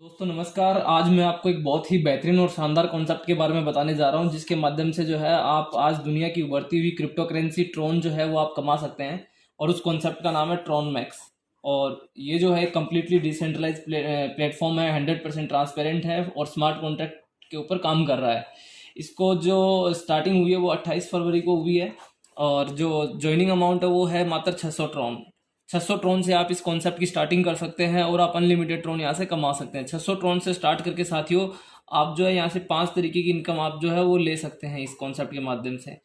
दोस्तों नमस्कार। आज मैं आपको एक बहुत ही बेहतरीन और शानदार कॉन्सेप्ट के बारे में बताने जा रहा हूं, जिसके माध्यम से जो है आप आज दुनिया की उभरती हुई क्रिप्टो करेंसी ट्रोन जो है वो आप कमा सकते हैं। और उस कॉन्सेप्ट का नाम है ट्रॉन मैक्स। और ये जो है कम्प्लीटली डिसेंट्रलाइज प्लेटफॉर्म है, 100% ट्रांसपेरेंट है और स्मार्ट कॉन्ट्रैक्ट के ऊपर काम कर रहा है। इसको जो स्टार्टिंग हुई है वो 28 फरवरी को हुई है। और जो ज्वाइनिंग अमाउंट है वो है मात्र 600 ट्रॉन। 600 ट्रोन से आप इस कॉन्सेप्ट की स्टार्टिंग कर सकते हैं और आप अनलिमिटेड ट्रोन यहाँ से कमा सकते हैं। 600 ट्रोन से स्टार्ट करके साथियों आप जो है यहाँ से 5 तरीके की इनकम आप जो है वो ले सकते हैं इस कॉन्सेप्ट के माध्यम से।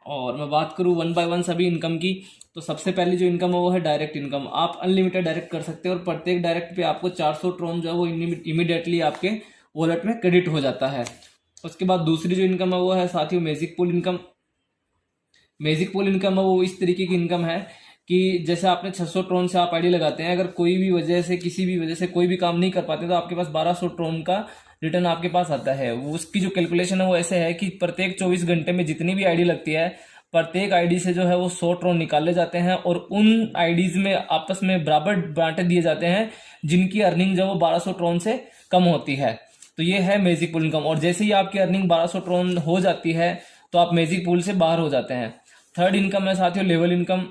और मैं बात करूँ वन बाय वन सभी इनकम की, तो सबसे पहली जो इनकम है वो है डायरेक्ट इनकम। आप अनलिमिटेड डायरेक्ट कर सकते हैं और प्रत्येक डायरेक्ट पे आपको 400 ट्रोन जो है वो इमीडिएटली आपके वॉलेट में क्रेडिट हो जाता है। उसके बाद दूसरी जो इनकम है वो है साथियों magic pool income. Magic pool income है वो इस तरीके की इनकम है कि जैसे आपने 600 ट्रोन से आप आईडी लगाते हैं, अगर कोई भी वजह से किसी भी वजह से कोई भी काम नहीं कर पाते तो आपके पास 1200 ट्रोन का रिटर्न आपके पास आता है। वो उसकी जो कैलकुलेशन है वो ऐसे है कि प्रत्येक 24 घंटे में जितनी भी आईडी लगती है, प्रत्येक आईडी से जो है वो 100 ट्रोन निकाले जाते हैं और उन आईडीज में आपस में बराबर बांटे दिए जाते हैं जिनकी अर्निंग जो है वो 1200 ट्रोन से कम होती है। तो ये है मैजिक पूल इनकम। और जैसे ही आपकी अर्निंग 1200 ट्रोन हो जाती है तो आप मैजिक पूल से बाहर हो जाते हैं। थर्ड इनकम है साथियों लेवल इनकम,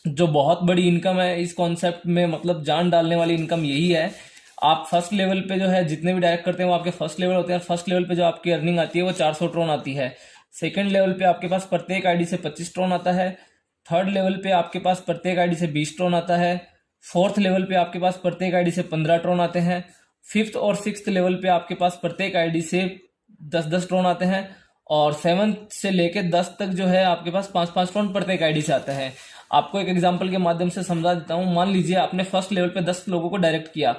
जो बहुत बड़ी इनकम है इस कॉन्सेप्ट में, मतलब जान डालने वाली इनकम यही है। आप फर्स्ट लेवल पे जो है जितने भी डायरेक्ट करते हैं वो आपके फर्स्ट लेवल होते हैं। फर्स्ट लेवल पे जो आपकी अर्निंग आती है वो 400 ट्रोन आती है। सेकंड लेवल पे आपके पास प्रत्येक आईडी से 25 ट्रोन आता है। थर्ड लेवल पे आपके पास प्रत्येक आईडी से 20 ट्रोन आता है। फोर्थ लेवल पे आपके पास प्रत्येक आईडी से 15 ट्रोन आते हैं। फिफ्थ और सिक्स्थ लेवल पे आपके पास प्रत्येक आईडी से 10-10 ट्रोन आते हैं। और सेवन्थ से लेके 10 तक जो है आपके पास 5-5 ट्रोन प्रत्येक आईडी से आते हैं। आपको एक एग्जांपल के माध्यम से समझा देता हूँ। मान लीजिए आपने फर्स्ट लेवल पे 10 लोगों को डायरेक्ट किया,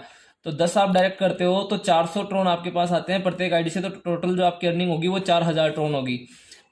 तो 10 आप डायरेक्ट करते हो तो 400 ट्रोन आपके पास आते हैं प्रत्येक आईडी से। तो टोटल जो आपकी अर्निंग होगी वो 4000 ट्रोन होगी।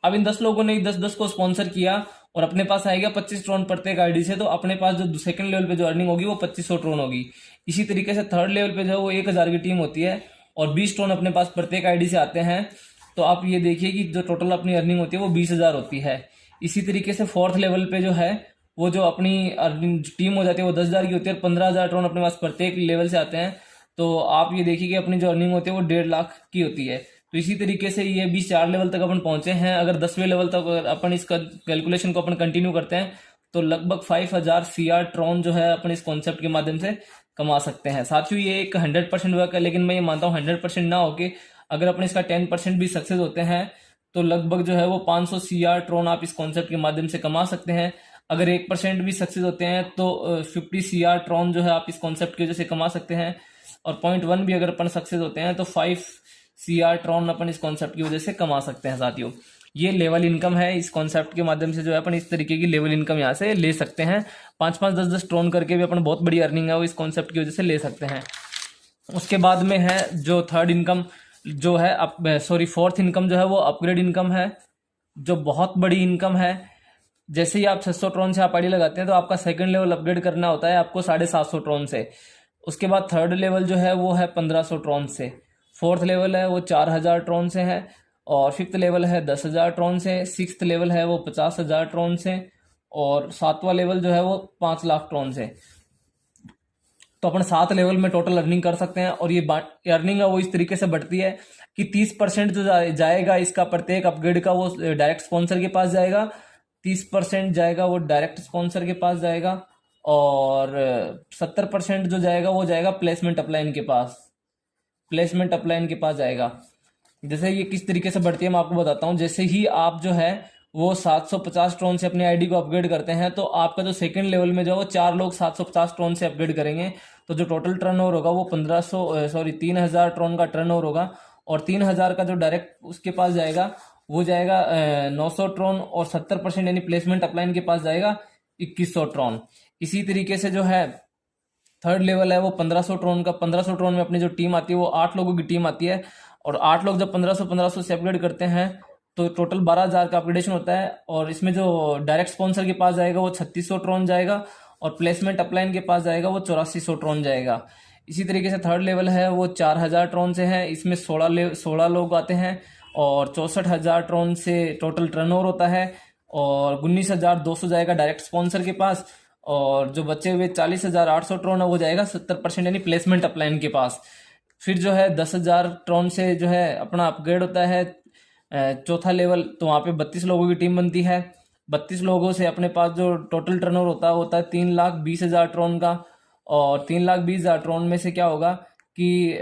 अब इन 10 लोगों ने 10-10 को स्पॉन्सर किया और अपने पास आएगा 25 ट्रोन प्रत्येक आईडी से, तो अपने पास जो सेकंड लेवल पे जो अर्निंग होगी वो 2500 ट्रोन होगी। इसी तरीके से थर्ड लेवल पे जो है वो 1000 की टीम होती है और 20 ट्रोन अपने पास प्रत्येक आईडी से आते हैं। तो आप ये देखिए कि जो टोटल अपनी अर्निंग होती है वो 20,000 होती है। इसी तरीके से फोर्थ लेवल पे जो है वो जो अपनी अर्निंग टीम हो जाती है वो 10,000 की होती है और 15,000 ट्रोन अपने पास प्रत्येक लेवल से आते हैं। तो आप ये देखिए कि अपनी जो अर्निंग होती है वो 1.5 लाख की होती है। तो इसी तरीके से ये भी 4 लेवल तक अपन पहुंचे हैं। अगर 10वें लेवल तक अगर अपन इसका कैलकुलेशन को अपन कंटिन्यू करते हैं तो लगभग 5000 CR ट्रोन जो है अपन इस कॉन्सेप्ट के माध्यम से कमा सकते हैं। साथियों ये एक 100% वर्क है, लेकिन मैं ये मानता हूँ 100% ना होके अगर अपन इसका 10% भी सक्सेस होते हैं तो लगभग जो है वो 500 CR ट्रोन आप इस कॉन्सेप्ट के माध्यम से कमा सकते हैं। अगर 1% भी सक्सेस होते हैं तो 50 CR ट्रोन जो है आप इस कॉन्सेप्ट की वजह से कमा सकते हैं। और 0.1 भी अगर अपन सक्सेस होते हैं तो 5 CR ट्रोन अपन इस कॉन्सेप्ट की वजह से कमा सकते हैं। साथियों ये लेवल इनकम है। इस कॉन्सेप्ट के माध्यम से जो है अपन इस तरीके की लेवल इनकम यहाँ से ले सकते हैं। 5-5, 10-10 ट्रोन करके भी अपन बहुत बड़ी अर्निंग है वो इस कॉन्सेप्ट की वजह से ले सकते हैं। उसके बाद में है जो थर्ड इनकम जो है फोर्थ इनकम जो है वो अपग्रेड इनकम है, जो बहुत बड़ी इनकम है। जैसे ही आप 600 ट्रोन से आप आईडी लगाते हैं तो आपका सेकंड लेवल अपग्रेड करना होता है आपको 750 ट्रोन से। उसके बाद थर्ड लेवल जो है वो है 1500 ट्रोन से। फोर्थ लेवल है वो 4000 ट्रोन से है। और फिफ्थ लेवल है 10,000 ट्रोन से। सिक्स्थ लेवल है वो 50,000 ट्रोन से। और सातवां लेवल जो है वो 5 लाख ट्रोन से। तो अपन 7 लेवल में टोटल अर्निंग कर सकते हैं। और ये अर्निंग है वो इस तरीके से बढ़ती है कि 30% जो जाएगा इसका प्रत्येक अपग्रेड का वो डायरेक्ट स्पॉन्सर के पास जाएगा। 30% जाएगा वो डायरेक्ट स्पॉन्सर के पास जाएगा। और 70% जो जाएगा वो जाएगा प्लेसमेंट अपलाइन के पास। प्लेसमेंट अपलाइन के पास जाएगा। जैसे ये किस तरीके से बढ़ती है मैं आपको बताता हूँ। जैसे ही आप जो है वो 750 ट्रोन से अपनी आईडी को अपग्रेड करते हैं तो आपका जो सेकंड लेवल में जो है वो 4 लोग 750 ट्रोन से अपग्रेड करेंगे। तो जो टोटल टर्नओवर होगा वो 3000 ट्रोन का टर्नओवर होगा। और 3000 का जो डायरेक्ट उसके पास जाएगा वो जाएगा 900 ट्रोन। और 70% यानी प्लेसमेंट अपलाइन के पास जाएगा 2100 ट्रोन। इसी तरीके से जो है थर्ड लेवल है वो 1500 ट्रोन का। 1500 ट्रोन में अपनी जो टीम आती है वो 8 लोगों की टीम आती है। और 8 लोग जब 1500 से अपग्रेड करते हैं तो टोटल 12,000 का अपग्रेडेशन होता है। और इसमें जो डायरेक्ट स्पॉन्सर के पास जाएगा वो 3600 ट्रोन जाएगा। और प्लेसमेंट अपलाइन के पास जाएगा वो 8400 ट्रोन जाएगा। इसी तरीके से थर्ड लेवल है वो 4000 ट्रोन से है। इसमें 16 लोग आते हैं और 64,000 ट्रोन से टोटल टर्नओवर होता है। और 19,200 जाएगा डायरेक्ट स्पॉन्सर के पास। और जो बचे हुए 40,800 ट्रोन है वो जाएगा 70% यानी प्लेसमेंट अपलाइन के पास। फिर जो है 10,000 ट्रॉन से जो है अपना अपग्रेड होता है चौथा लेवल, तो वहाँ पे 32 लोगों की टीम बनती है। 32 लोगों से अपने पास जो टोटल टर्नओवर होता है 3,20,000 ट्रॉन का। और 3,20,000 ट्रॉन में से क्या होगा कि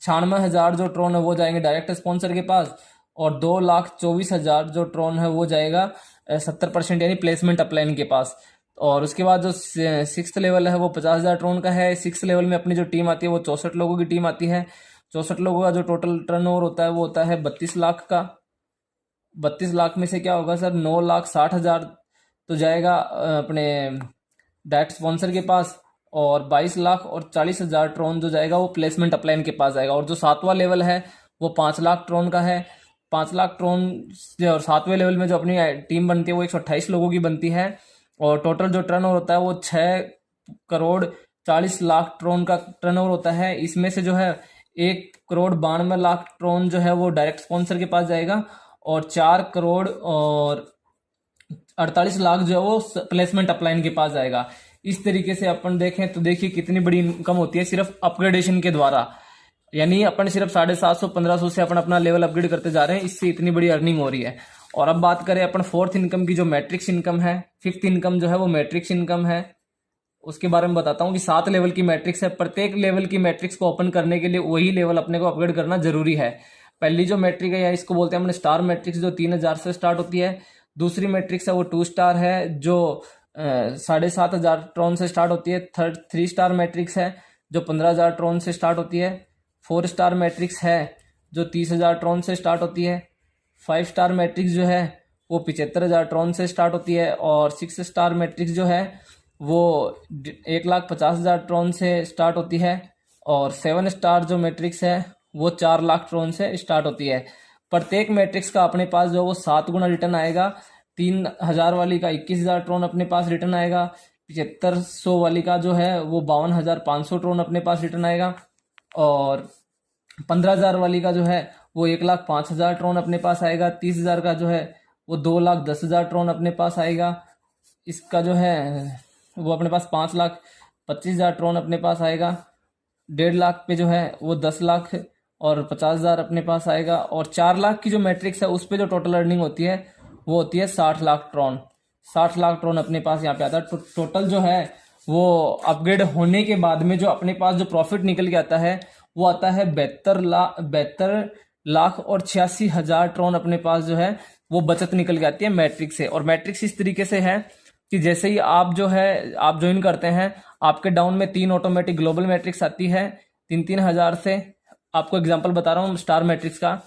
96,000 जो ट्रॉन है वो जाएंगे डायरेक्ट स्पॉन्सर के पास, और 2,24,000 जो ट्रॉन है वो जाएगा 70% यानी प्लेसमेंट अपलाइन के पास। और उसके बाद जो 6th लेवल है वो 50,000 ट्रॉन का है। 6th लेवल में अपनी जो टीम आती है वो 64 लोगों की टीम आती है। 64 लोगों का जो टोटल टर्नओवर होता है वो होता है 32 लाख का। 32 लाख में से क्या होगा सर, 9,60,000 तो जाएगा अपने डायरेक्ट स्पॉन्सर के पास, और 22 लाख और 40,000 ट्रॉन जो जाएगा वो प्लेसमेंट अपलाइन के पास जाएगा। और जो 7वां लेवल है वो 5 लाख ट्रॉन का है। 5 लाख ट्रॉन और 7वें लेवल में जो अपनी टीम बनती है वो 128 लोगों की बनती है। और टोटल जो टर्नओवर होता है वो 6,40,00,000 ट्रॉन का टर्नओवर होता है। इसमें से जो है 1,92,00,000 ट्रॉन जो है वो डायरेक्ट स्पॉन्सर के पास जाएगा, और 4,48,00,000 जो है वो प्लेसमेंट अपलाइन के पास जाएगा। इस तरीके से अपन देखें तो देखिए कितनी बड़ी इनकम होती है सिर्फ अपग्रेडेशन के द्वारा। यानी अपन सिर्फ 750-1500 से अपन अपना लेवल अपग्रेड करते जा रहे हैं, इससे इतनी बड़ी अर्निंग हो रही है। और अब बात करें अपन 4th इनकम की, जो मैट्रिक्स इनकम है। 5th इनकम जो है वो मैट्रिक्स इनकम है। उसके बारे में बताता हूँ कि 7 लेवल की मैट्रिक्स है। प्रत्येक लेवल की मैट्रिक्स को ओपन करने के लिए वही लेवल अपने को अपग्रेड करना जरूरी है। पहली जो मैट्रिक है या इसको बोलते हैं अपने स्टार मैट्रिक्स, जो 3,000 से स्टार्ट होती है। दूसरी मैट्रिक्स है वो 2 स्टार है, जो 7,500 ट्रॉन से स्टार्ट होती है। 3 स्टार मैट्रिक्स है जो 15,000 ट्रॉन से स्टार्ट होती है। 4 स्टार मैट्रिक्स है जो 30,000 ट्रॉन से स्टार्ट होती है। 5 स्टार मैट्रिक्स जो है वो 75,000 ट्रॉन से स्टार्ट होती है। और 6 स्टार मैट्रिक्स जो है वो 1,50,000 ट्रॉन से स्टार्ट होती है। और 7 स्टार जो मैट्रिक्स है वो 4 लाख ट्रॉन से स्टार्ट होती है। प्रत्येक मैट्रिक्स का अपने पास जो वो 7 गुना रिटर्न आएगा। 3,000 वाली का 21,000 ट्रॉन अपने पास रिटर्न आएगा। 7500 वाली का जो है वो 52,500 ट्रॉन अपने पास रिटर्न आएगा। और 15,000 वाली का जो है वो 1,05,000 ट्रॉन अपने पास आएगा। 30,000 का जो है वो 2,10,000 ट्रॉन अपने पास आएगा। इसका जो है वो अपने पास 5,25,000 ट्रॉन अपने पास आएगा। 1.5 लाख पे जो है वो 10 लाख और 50,000 अपने पास आएगा। और 4 लाख की जो मैट्रिक्स है उस पे जो टोटल अर्निंग होती है वो होती है 60 लाख ट्रॉन। 60 लाख ट्रॉन अपने पास यहाँ पे आता है। टोटल जो है वो अपग्रेड होने के बाद में जो अपने पास जो प्रॉफिट निकल के आता है वो आता है 72 लाख और 86,000 ट्रॉन अपने पास जो है वो बचत निकल के आती है मैट्रिक्स से। और मैट्रिक्स इस तरीके से है कि जैसे ही आप जो है आप ज्वाइन करते हैं, आपके डाउन में 3 ऑटोमेटिक ग्लोबल मैट्रिक्स आती है 3-3 हज़ार से। आपको एग्जांपल बता रहा हूँ स्टार मैट्रिक्स का।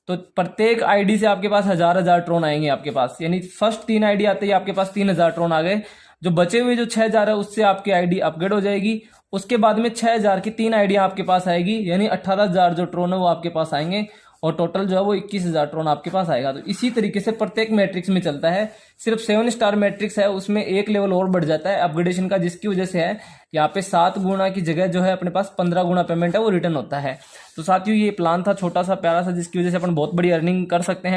तो प्रत्येक आईडी से आपके पास 1,000 ट्रॉन आएंगे आपके पास, यानी फर्स्ट 3 आईडी आते ही आपके पास 3,000 ट्रॉन आ गए। जो बचे हुए जो 6,000 है उससे आपकी आईडी अपग्रेड हो जाएगी। उसके बाद में 6,000 की 3 आईडियां आपके पास आएगी, यानी 18,000 जो ट्रॉन है वो आपके पास आएंगे। और टोटल जो है वो 21,000 ट्रॉन आपके पास आएगा। तो इसी तरीके से प्रत्येक मैट्रिक्स में चलता है। सिर्फ 7 स्टार मैट्रिक्स है उसमें एक लेवल और बढ़ जाता है अपग्रेडेशन का, जिसकी वजह से है यहाँ पे 7 गुना की जगह जो है अपने पास 15 गुना पेमेंट है वो रिटर्न होता है। तो साथियों ये प्लान था छोटा सा प्यारा सा, जिसकी वजह से अपन बहुत बड़ी अर्निंग कर सकते हैं।